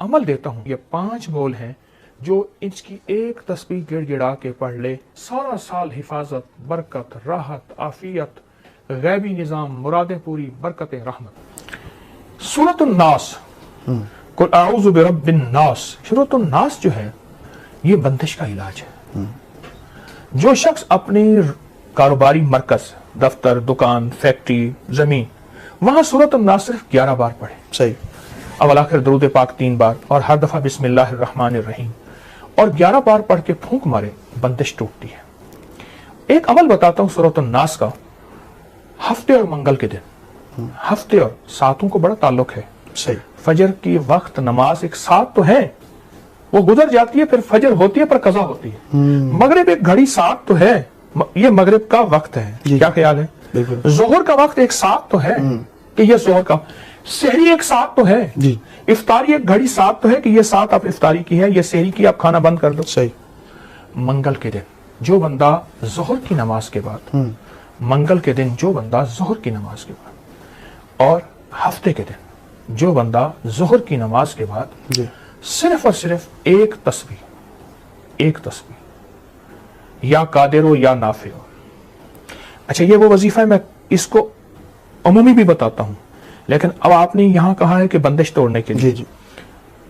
अमल देता हूँ। ये 5 बोल हैं जो इसकी एक तस्बीह गिड़गिड़ा के पढ़ ले, सारा साल हिफाजत, बरकत, राहत, आफियत, गैबी निज़ाम, मुरादें पूरी, बरकत, रहमत। सूरतुन नास, कुल आऊज़ु बिरब्बिन नास। सूरतुन नास जो है ये बंदिश का इलाज है। जो शख्स अपने कारोबारी मरकज, दफ्तर, दुकान, फैक्ट्री, जमीन, वहां सूरतुन नास सिर्फ 11 बार पढ़े। सही। अवल आखिर दरूद पाक 3 बार और हर दफा बिस्मिल्लाहिर रहमानिर रहीम और 11 बार पढ़ के फूंक मारे, बंदिश टूटती है। एक अमल बताता हूं सूरतुन नास का। हफ्ते और मंगल के दिन, हफ्ते और सातों को बड़ा ताल्लुक है। सही। फजर की वक्त नमाज एक साथ तो है, वो गुजर जाती है, फिर फजर होती है पर कज़ा होती है। मगरिब एक घड़ी साथ तो है, ये मगरिब का वक्त है। क्या ख्याल है? जोहर का वक्त एक साथ तो है कि ये जोहर का, सहरी एक साथ तो है जी। इफ्तारी एक घड़ी साथ तो है कि ये साथ आप इफ्तारी की है, ये सहरी की आप खाना बंद कर दो। सही। मंगल के दिन जो बंदा जोहर की नमाज के बाद, मंगल के दिन जो बंदा जोहर की नमाज के बाद, और हफ्ते के दिन जो बंदा जोहर की नमाज के बाद जी। सिर्फ और सिर्फ एक तस्बीह या कादिरो या नाफिओ। अच्छा, ये वो वजीफा है, मैं इसको अमूमी भी बताता हूं, लेकिन अब आपने यहां कहा है कि बंदिश तोड़ने के लिए। जी।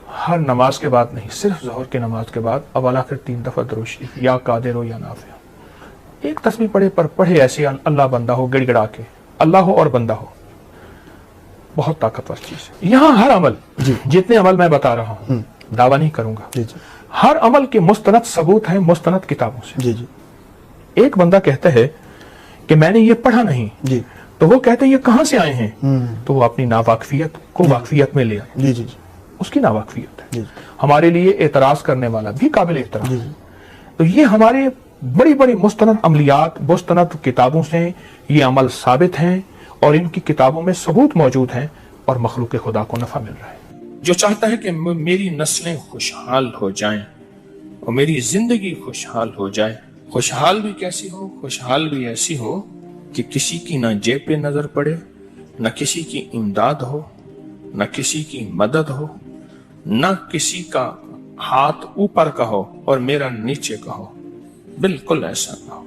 हर नमाज के बाद नहीं, सिर्फ जोहर की नमाज के बाद अवल आखिर 3 दफा दुरूद शरीफ या कादिरो या नाफिओ। एक तस्बीह पढ़े पर पढ़े ऐसे अल्लाह बंदा हो, गिड़गिड़ा के, अल्लाह हो और बंदा हो, बहुत ताकतवर चीज है। यहां हर अमल, जितने अमल मैं बता रहा हूं, दावा नहीं करूंगा, जी जी। हर अमल के मुस्तनद सबूत हैं मुस्तनद किताबों से। जी जी। एक बंदा कहता है कि मैंने ये पढ़ा नहीं, जी। तो वो कहते हैं ये कहां से आए हैं, तो वो अपनी नावाकफियत को वाकफियत में ले आए। जी जी जी। उसकी नावाकफियत है। जी। हमारे लिए एतराज करने वाला भी काबिल एहतराम। जी। तो ये हमारे बड़ी बड़ी मुस्तनद अमलियात, मुस्तनद किताबों से ये अमल साबित हैं और इनकी किताबों में सबूत मौजूद हैं और मखलूक खुदा को नफा मिल रहा है। जो चाहता है कि मेरी नस्लें खुशहाल हो जाएं और मेरी जिंदगी खुशहाल हो जाए, खुशहाल भी कैसी हो, खुशहाल भी ऐसी हो कि किसी की ना जेब पे नजर पड़े, न किसी की इमदाद हो, न किसी की मदद हो, न किसी का हाथ ऊपर का हो और मेरा नीचे का हो, बिल्कुल ऐसा ना हो।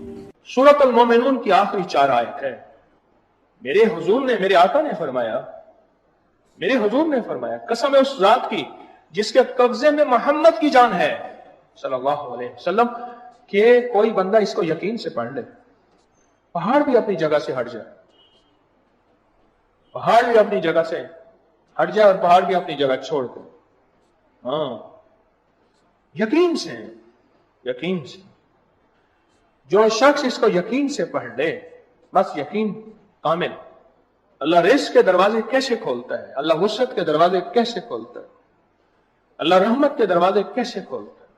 सूरत अल मोमिनून की आखिरी 4 आयत है। मेरे हुजूर ने, मेरे आका ने फरमाया, मेरे हुजूर ने फरमाया, कसम है उस जात की जिसके कब्जे में मोहम्मद की जान है सल्लल्लाहु अलैहि वसल्लम, कि कोई बंदा इसको यकीन से पढ़ ले, पहाड़ भी अपनी जगह से हट जाए, पहाड़ भी अपनी जगह से हट जाए और पहाड़ भी अपनी जगह छोड़ दे। हाँ, यकीन से, यकीन से। जो शख्स इसको यकीन से पढ़ ले, बस यकीन कामिल। अल्लाह रिज़्क़ के दरवाजे कैसे खोलता है, अल्लाह वुसअत के दरवाजे कैसे खोलता है, अल्लाह रहमत के दरवाजे कैसे खोलता है।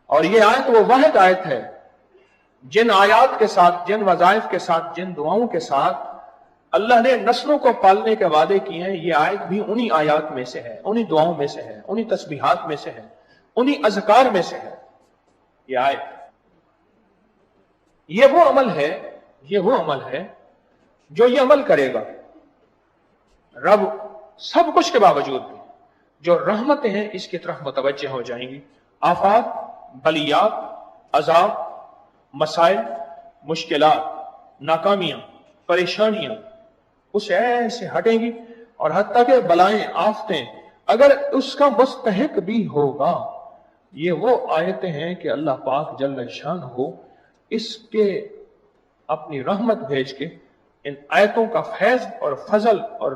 और ये आयत वो वाहिद आयत है जिन आयात के साथ, जिन वज़ाइफ के साथ, जिन दुआओं के साथ अल्लाह ने नस्लों को पालने के वादे किए हैं। ये आयत भी उन्हीं आयात में से है, उन्हीं दुआओं में से है, उन्हीं तस्बीहात में से है, उन्हीं अज़कार में से है। ये आयत, ये वो अमल है, ये वो अमल है जो ये अमल करेगा, रब सब कुछ के बावजूद भी जो रहमतें हैं इसकी तरफ मुतवज्जे हो जाएंगी। आफात, बलियात, अजाब, मसाइल, मुश्किलात, नाकामियां, परेशानियां उस ऐसे हटेंगी और हत्ता के बलाएं, आफतें अगर उसका मुस्तहिक भी होगा। ये वो आयतें हैं कि अल्लाह पाक जल्ल शान हो इसके अपनी रहमत भेज के, इन आयतों का फैज और फजल और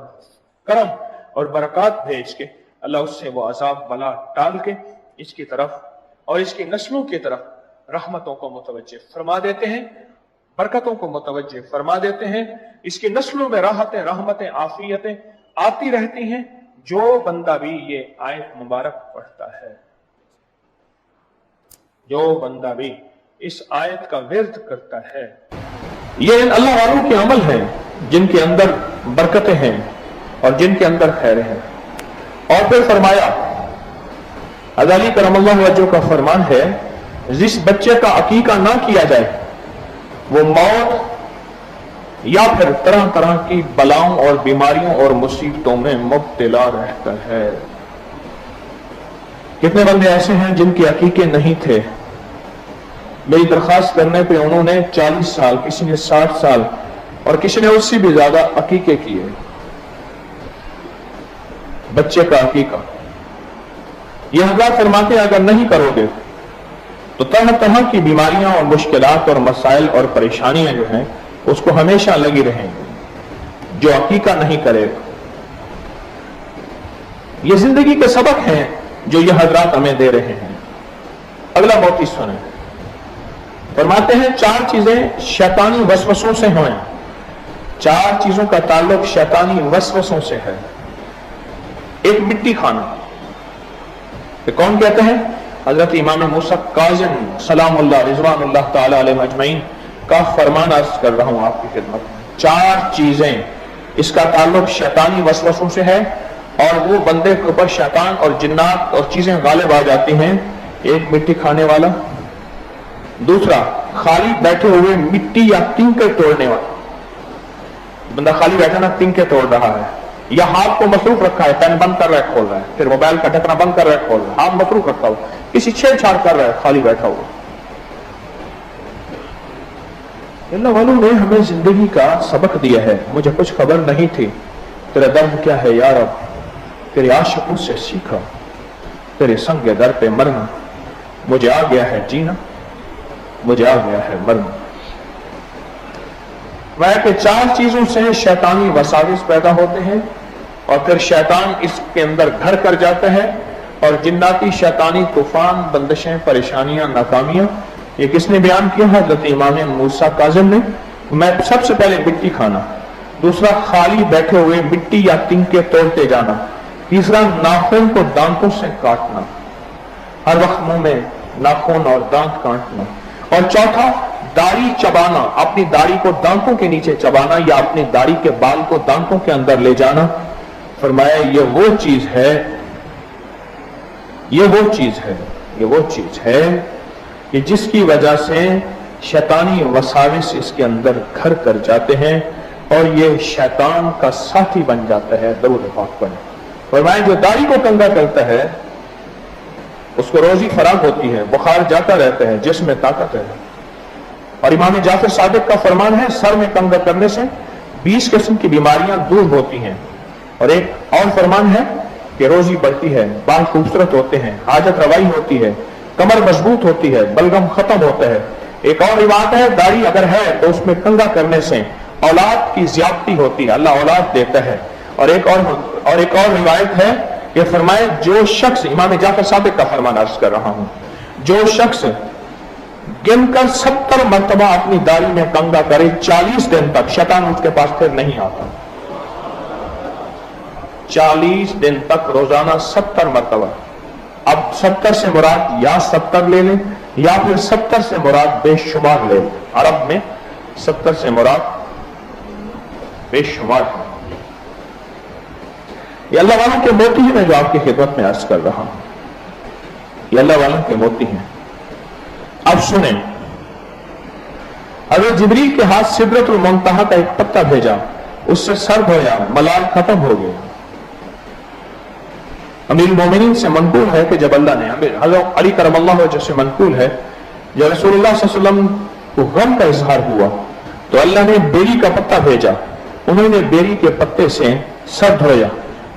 करम और बरकत भेज के अल्लाह उससे वो अजाब बला टाल के इसकी तरफ और इसकी नस्लों की तरफ रहमतों को मुतवज्जे फरमा देते हैं, बरकतों को मुतवज्जे फरमा देते हैं। इसकी नस्लों में राहतें, रहमतें, आफियतें आती रहती हैं जो बंदा भी ये आयत मुबारक पढ़ता है, जो बंदा भी इस आयत का विर्द करता है। ये इन अल्लाह वालों के अमल हैं जिनके अंदर बरकतें हैं और जिनके अंदर खैरें हैं। और फिर फरमाया, अज़ली करमल्लाहु वजहू का फरमान है, जिस बच्चे का अकीका ना किया जाए वो मौत या फिर तरह तरह की बलाओं और बीमारियों और मुसीबतों में मुब्तला रहता है। कितने बंदे ऐसे हैं जिनके अकीके नहीं थे, मेरी दरखास्त करने पे उन्होंने 40 साल, किसी ने 60 साल और किसी ने उससे भी ज्यादा अकीके किए, बच्चे का अकीका। यह हज़रत फरमाते अगर नहीं करोगे तो तरह तरह की बीमारियां और मुश्किलात और मसाइल और परेशानियां जो हैं उसको हमेशा लगी रहेंगी जो अकीका नहीं करेगा। ये जिंदगी के सबक हैं जो ये हजरात हमें दे रहे हैं। अगला बहुत ही सुने, फरमाते हैं 4 चीजें शैतानी वसवसों से हैं। 4 चीजों का ताल्लुक शैतानी वसवसों से है। एक, मिट्टी खाना। तो कौन कहते हैं? हजरत इमाम मूसा काज़िम सलामुल्लाह रिज़वानुल्लाह ताला अलैहि अजमईन का फरमान अर्ज कर रहा हूं आपकी खिदमत में। 4 चीजें इसका ताल्लुक शैतानी वसवसों से है और वो बंदे के ऊपर शैतान और जिन्नात और चीजें गालिब आ जाती हैं। एक, मिट्टी खाने वाला। दूसरा, खाली बैठे हुए मिट्टी या तिनके तोड़ने वाला। बंदा खाली बैठा ना, तिनके तोड़ रहा है या हाथ को मसरूफ रखा है, पेन बंद कर रहा है खोल रहा है, फिर मोबाइल का ढकना बंद कर रहा है खोल रहा है, हाथ मसरूफ रखा हुआ, किसी छेड़छाड़ कर रहा है खाली बैठा हुआ। अल्लाह वालों ने हमें जिंदगी का सबक दिया है। मुझे कुछ खबर नहीं थी, तेरा दर्द क्या है यार, अब तेरे आशिकों से सीखा, तेरे संग दर पे मरना, मुझे आ गया है जीना, मुझे आ गया है मरना। वह कि 4 चीजों से शैतानी वसाविस पैदा होते हैं और फिर शैतान इसके अंदर घर कर जाता है और जिन्नाती शैतानी तूफान, बंदिशें, परेशानियां, नाकामियां। ये किसने बयान किया? हज़रत इमाम मूसा काज़िम ने। मैं सबसे पहले मिट्टी खाना, दूसरा खाली बैठे हुए मिट्टी या तिनके तोड़ते जाना, तीसरा नाखून को दांतों से काटना, हर वक्त मुंह में नाखून और दांत काटना, और चौथा दाढ़ी चबाना, अपनी दाढ़ी को दांतों के नीचे चबाना या अपनी दाढ़ी के बाल को दांतों के अंदर ले जाना। फरमाया ये वो चीज है, ये वो चीज है, ये वो चीज है कि जिसकी वजह से शैतानी वसाविस इसके अंदर घर कर जाते हैं और ये शैतान का साथी बन जाता है। दरूद पाक पढ़े। फरमाया जो दाढ़ी को कंगा करता है उसको रोजी फराग होती है, बुखार जाता रहता है, जिस्म में ताकत है। और इमाम जाफर सादिक का फरमान है सर में कंगा करने से 20 किस्म की बीमारियां दूर होती हैं। और एक और फरमान है कि रोजी बढ़ती है, बाल खूबसूरत होते हैं, हाजत रवाई होती है, कमर मजबूत होती है, बलगम खत्म होता है। एक और रिवायत है दाढ़ी अगर है तो उसमें कंगा करने से औलाद की ज्यादती होती है, अल्लाह औलाद देता है। और एक और रिवायत है कि फरमाए जो शख्स, इमाम जाफर सादिक का फरमान अर्ज कर रहा हूं, जो शख्स गिनकर 70 मरतबा अपनी दाढ़ी में कंगा करे 40 दिन तक, शैतान उसके पास फिर नहीं आता। 40 दिन तक रोजाना 70 मरतबा। अब 70 से मुराद या 70 ले लें या फिर 70 से मुराद बेशुमार ले लें। अरब में 70 से मुराद बेशुमार है। ये अल्लाह वालों के मोती हैं, मैं जो आपकी खिदमत में अर्ज कर रहा हूं, ये अल्लाह वालों के मोती हैं। अब सुने, हज़रत जिब्रील के हाथ सिदरतुल मुंतहा का एक पत्ता भेजा, उससे सर धोया, मलाल खत्म हो गया। अमीर मोमिनीन से मनकूल है कि जब अल्लाह ने, हज़रत अली करमल्लाहु वजह से मनकूल है, जब रसूलुल्लाह सल्लल्लाहु अलैहि वसल्लम को गम का इजहार हुआ तो अल्लाह ने बेरी का पत्ता भेजा, उन्होंने बेरी के पत्ते से सर धोया,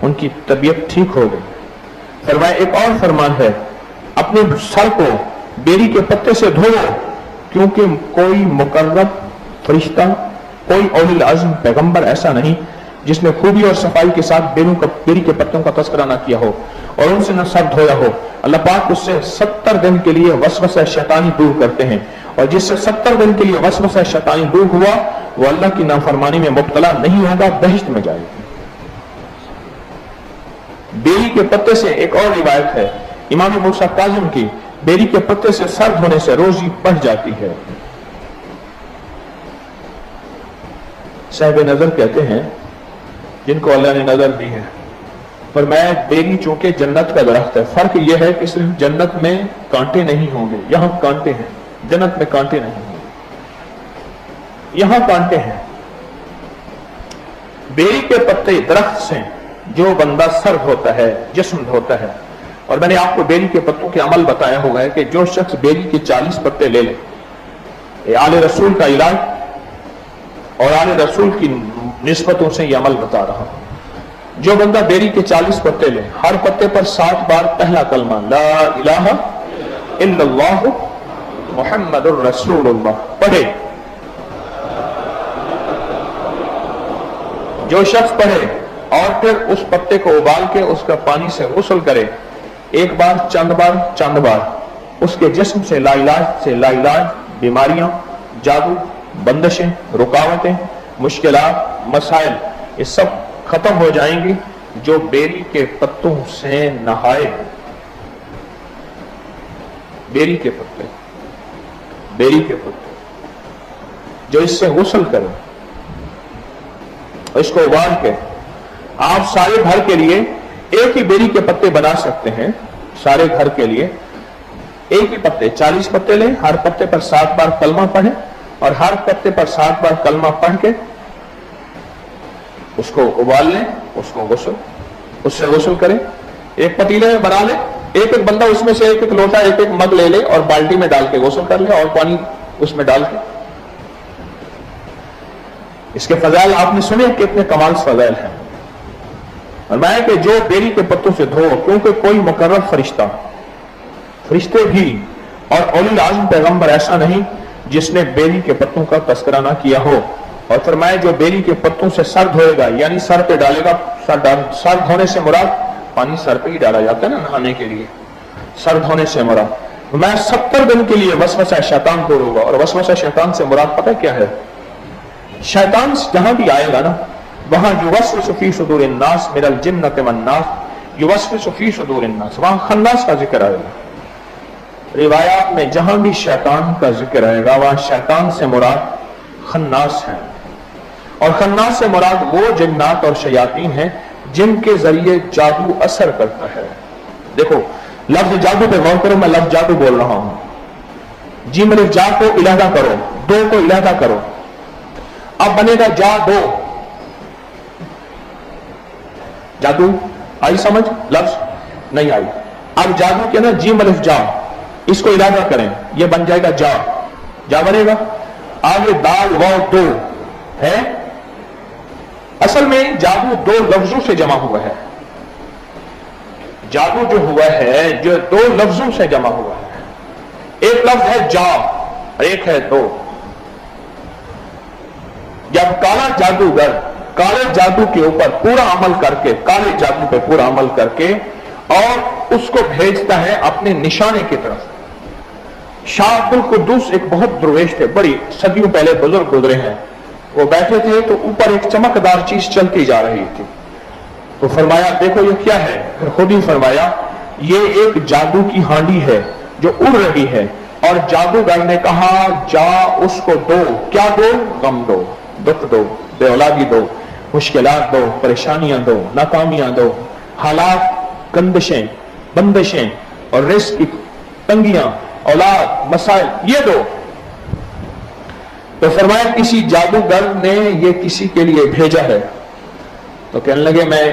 उनकी तबीयत ठीक हो गई। फरमाया एक और फरमान है अपने सर को बेरी के पत्ते से धो, क्योंकि कोई मुकर्रब फरिश्ता, कोई औलिल अज़्म पैगंबर ऐसा नहीं जिसने खूबी और सफाई के साथ बेरी के पत्तों का तस्करा ना किया हो और उनसे न सर धोया हो। अल्लाह पाक उससे 70 दिन के लिए वसवसा शैतानी दूर करते हैं, और जिससे 70 दिन के लिए वसवसा शैतानी दूर हुआ वो अल्लाह की नाफरमानी में मुब्तला नहीं होगा, बहिश्त में जाएगा। बेरी के पत्ते से एक और रिवायत है इमाम मूसा काज़िम की, बेरी के पत्ते से सर धोने से रोजी बढ़ जाती है। साहिब नजर कहते हैं जिनको अल्लाह ने नजर दी है, पर मैं बेरी चूंकि जन्नत का दरख्त है, फर्क यह है कि सिर्फ जन्नत में कांटे नहीं होंगे, यहां कांटे हैं, जन्नत में कांटे नहीं होंगे, यहां कांटे हैं। बेरी के पत्ते दरख्त से जो बंदा सर्द होता है, जिस्म होता है, और मैंने आपको बेरी के पत्तों के अमल बताया होगा है कि जो शख्स बेरी के 40 पत्ते ले ले, ये आले रसूल का इलाज और आले रसूल की निस्बतों से ये अमल बता रहा हूं। जो बंदा बेरी के 40 पत्ते ले, हर पत्ते पर 7 बार पहला कलमा ला इलाहा इल्लल्लाह मुहम्मदुर रसूलुल्लाह पढ़े, जो शख्स पढ़े और फिर उस पत्ते को उबाल के उसका पानी से गुस्ल करे, एक बार चंद बार, उसके जिस्म से लाइलाज बीमारियां, जादू, बंदिशें, रुकावटें, मुश्किलात, मसाइल, ये सब खत्म हो जाएंगी। जो बेरी के पत्तों से नहाए, बेरी के पत्ते जो इससे गुस्ल करे, इसको उबाल के आप सारे घर के लिए एक ही बेरी के पत्ते बना सकते हैं। सारे घर के लिए एक ही पत्ते, 40 पत्ते लें, हर पत्ते पर 7 बार कलमा पढ़े और हर पत्ते पर 7 बार कलमा पढ़ के उसको उबाल लें, उससे गुस्ल करें। एक पतीले में बना ले, एक बंदा उसमें से एक लोटा, एक मग ले ले और बाल्टी में डाल के गुस्ल कर ले और पानी उसमें डाल के। इसके फजाइल आपने सुने, कितने कमाल फजाइल हैं। और मैं कि जो बेरी के पत्तों से धो, क्योंकि कोई मुकर्रर फरिश्ते भी और औलिया आज़म पैगंबर ऐसा नहीं जिसने बेरी के पत्तों का तस्करा ना किया हो। और फरमाया जो बेरी के पत्तों से सर धोएगा, यानी सर पे डालेगा, सर धोने से मुराद पानी सर पे ही डाला जाता है ना नहाने के लिए, सर धोने से मुराद। मैं 70 दिन के लिए वसवसा शैतान को रोगा। और वसवसा शैतान से मुराद पता क्या है? शैतान जहां भी आएगा ना, वहां युवस्विसु फी सुदूरिन नास मिनल जिन्नति वन नास, युवस्विसु फी सुदूरिन नास, वहां खन्नास का जिक्र आएगा। रिवायात में जहां भी शैतान का जिक्र आएगा वहां शैतान से मुराद खन्नास है। और खन्नास से मुराद वो जिन्नात और शयातीन हैं जिनके जरिए जादू असर करता है। देखो लफ्ज जादू पे गौर करो, मैं लफ्ज जादू बोल रहा हूं। जी मतलब जा को इलादा करो, दो को इलादा करो, अब बनेगा जा दो। जादू आई समझ? लफ्ज नहीं आई। अब जादू के ना जीम अलिफ जा, इसको इलादा करें, यह बन जाएगा जा बनेगा। आगे दाल वाव दो है। असल में जादू 2 लफ्जों से जमा हुआ है। जादू जो हुआ है जो 2 लफ्जों से जमा हुआ है। एक लफ्ज है जा और एक है दो। जब काला जादूगर काले जादू के ऊपर पूरा अमल करके, काले जादू पे पूरा अमल करके और उसको भेजता है अपने निशाने की तरफ। शाह अब्दुल कुद्दूस एक बहुत दुर्वेश थे, बड़ी सदियों पहले बुजुर्ग गुजरे हैं। वो बैठे थे तो ऊपर एक चमकदार चीज चलती जा रही थी। तो फरमाया देखो ये क्या है? फिर खुद ही फरमाया ये एक जादू की हांडी है जो उड़ रही है। और जादूगर ने कहा जा उसको दो। क्या दो? गम दो, दुख दो, बेऔलादी दो, मुश्किलात दो, परेशानियां दो, नाकामियां दो, हालात, कंदिशें, बंदिशें और रिस्क की तंगियां, औलाद, मसाइल, ये दो। तो फरमाया किसी जादूगर ने ये किसी के लिए भेजा है। तो कहने लगे मैं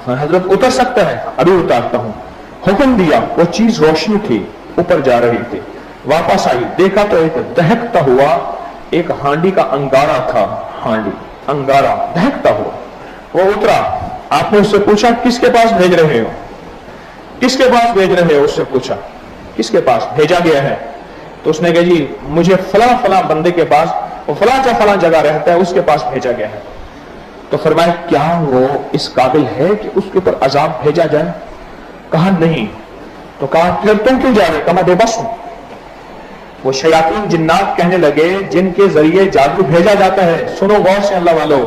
हजरत उतर सकता है? अभी उतारता हूं। हुक्म दिया, वो चीज रोशनी थी, ऊपर जा रही थी। वापस आई, देखा तो एक दहकता हुआ एक हांडी का अंगारा था। हांडी अंगारा दहकता हुआ। वो उतरा, आपने उससे पूछा किसके पास भेज रहे हो? किसके पास भेज रहे हो? उससे पूछा किसके पास भेजा गया है? तो उसने कहा जी मुझे फला फला बंदे के पास, वो फला जगह रहता है, उसके पास भेजा गया है। तो फरमाया क्या वो इस काबिल है कि उसके ऊपर अजाब भेजा जाए? कहा नहीं। तो कहा फिर तुम क्यों जा रहे? कहा मैं बेबस हूं। वो शयातीन जिन्नात कहने लगे जिनके जरिए जादू भेजा जाता है, सुनो गौर से अल्लाह वालों,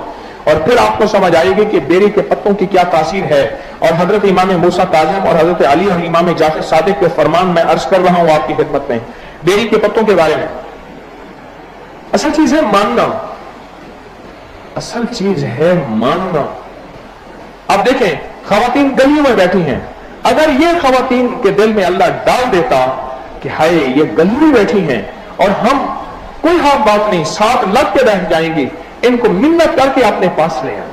और फिर आपको समझ आएगी कि बेरी के पत्तों की क्या तासीर है। और हजरत इमाम मूसा काज़िम और हजरत अली और इमाम जाफर सादिक के फरमान मैं अर्ज कर रहा हूं आपकी खिदमत में बेरी के पत्तों के बारे में। असल चीज है मानना, असल चीज है मानना। अब देखें खवातीन गलियों में बैठी हैं, अगर ये खवातीन के दिल में अल्लाह डाल देता कि हाय ये गली में बैठी हैं और हम कोई हाथ बात नहीं साथ लग के बैठ जाएंगी, इनको मिन्नत करके अपने पास ले आए,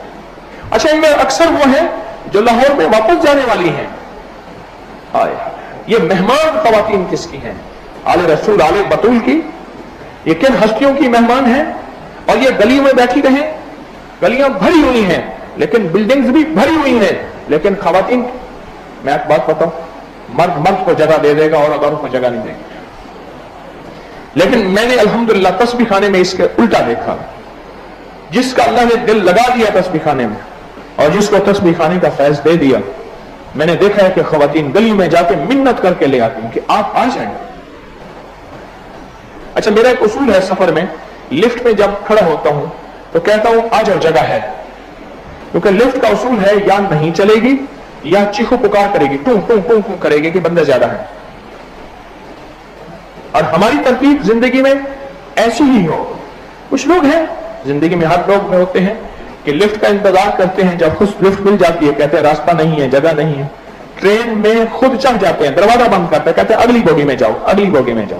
अच्छा, इनमें अक्सर वो हैं जो लाहौर में वापस जाने वाली हैं। आए, ये मेहमान खवातीन किसकी हैं? आले रसूल, आले बतूल की। ये किन हस्तियों की मेहमान हैं? और ये गलियों में बैठी रहे, गलियां भरी हुई हैं, लेकिन बिल्डिंग्स भी भरी हुई हैं, लेकिन खवातीन, मैं एक बात बताऊं, मर्द मर्द को जगह दे देगा और औरत को जगह नहीं देगा। लेकिन मैंने अल्हम्दुलिल्लाह तस्बीह खाने में इसके उल्टा देखा। जिसका अल्लाह ने दिल लगा दिया तस्बीह खाने में और जिसको तस्बीह खाने का फैज दे दिया, मैंने देखा है कि खवातीन गली में जाके मिन्नत करके ले आती हैं कि आप आ जाएं। अच्छा, मेरा एक उसूल है सफर में, लिफ्ट में जब खड़ा होता हूं तो कहता हूं आ जाओ, जगह है। क्योंकि लिफ्ट का उसूल है या नहीं चलेगी या चीखो पुकार करेगी, टू टू टू टू करेगी कि बंदे ज्यादा है। और हमारी तरतीब जिंदगी में ऐसी ही हो। कुछ लोग हैं जिंदगी में, हर लोग में होते हैं कि लिफ्ट का इंतजार करते हैं, जब खुद लिफ्ट मिल जाती है कहते हैं रास्ता नहीं है, जगह नहीं है। ट्रेन में खुद चढ़ जाते हैं, दरवाजा बंद करते हैं, कहते हैं अगली बोगी में जाओ, अगली बोगी में जाओ।